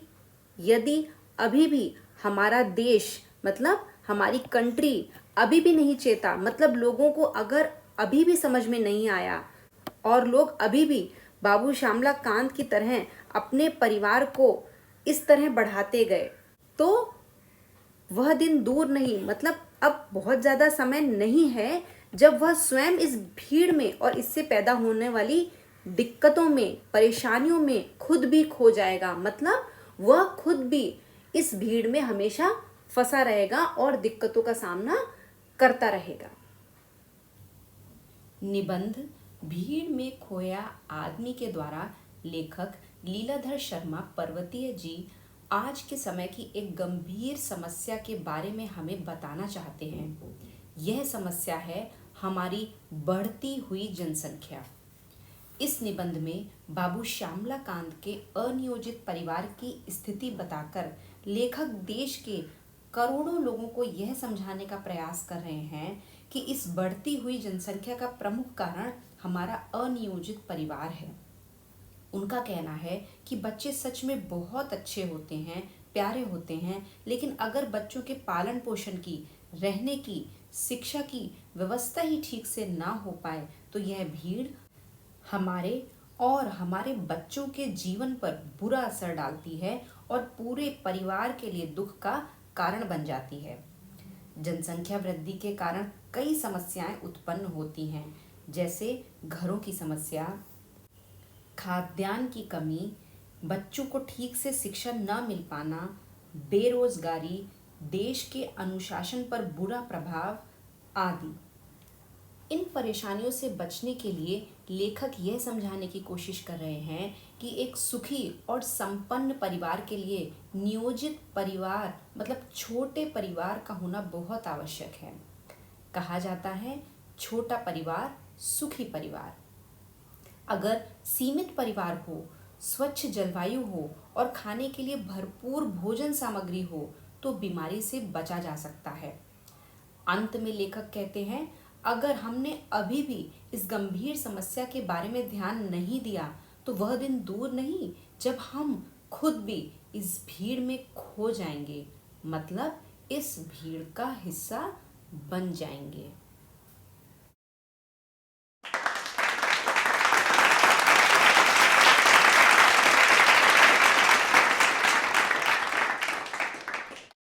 यदि अभी भी हमारा देश मतलब हमारी कंट्री अभी भी नहीं चेता, मतलब लोगों को अगर अभी भी समझ में नहीं आया और लोग अभी भी बाबू श्यामला कांत की तरह अपने परिवार को इस तरह बढ़ाते गए, तो वह दिन दूर नहीं, मतलब अब बहुत ज़्यादा समय नहीं है जब वह स्वयं इस भीड़ में और इससे पैदा होने वाली दिक्कतों में, परेशानियों में खुद भी खो जाएगा। मतलब वह खुद भी इस भीड़ में हमेशा फंसा रहेगा और दिक्कतों का सामना करता रहेगा। निबंध भीड़ में खोया आदमी के द्वारा लेखक लीलाधर शर्मा पर्वतीय जी आज के समय की एक गंभीर समस्या के बारे में हमें बताना चाहते हैं। यह समस्या है हमारी बढ़ती हुई जनसंख्या। इस निबंध में बाबू श्यामला कांत के अनियोजित परिवार की स्थिति बताकर लेखक देश के करोड़ों लोगों को यह समझाने का प्रयास कर रहे हैं कि इस बढ़ती हुई जनसंख्या का प्रमुख कारण हमारा अनियोजित परिवार है। उनका कहना है कि बच्चे सच में बहुत अच्छे होते हैं, प्यारे होते हैं, लेकिन अगर बच्चों के पालन पोषण की, रहने की, शिक्षा की व्यवस्था ही ठीक से ना हो पाए तो यह भीड़ हमारे और हमारे बच्चों के जीवन पर बुरा असर डालती है और पूरे परिवार के लिए दुख का कारण बन जाती है। जनसंख्या वृद्धि के कारण कई समस्याएं उत्पन्न होती हैं, जैसे घरों की समस्या, खाद्यान्न की कमी, बच्चों को ठीक से शिक्षा न मिल पाना, बेरोजगारी, देश के अनुशासन पर बुरा प्रभाव आदि। इन परेशानियों से बचने के लिए लेखक यह समझाने की कोशिश कर रहे हैं कि एक सुखी और संपन्न परिवार के लिए नियोजित परिवार मतलब छोटे परिवार का होना बहुत आवश्यक है। कहा जाता है छोटा परिवार सुखी परिवार। अगर सीमित परिवार हो, स्वच्छ जलवायु हो और खाने के लिए भरपूर भोजन सामग्री हो तो बीमारी से बचा जा सकता है। अंत में लेखक कहते हैं, अगर हमने अभी भी इस गंभीर समस्या के बारे में ध्यान नहीं दिया तो वह दिन दूर नहीं जब हम खुद भी इस भीड़ में खो जाएंगे, मतलब इस भीड़ का हिस्सा बन जाएंगे।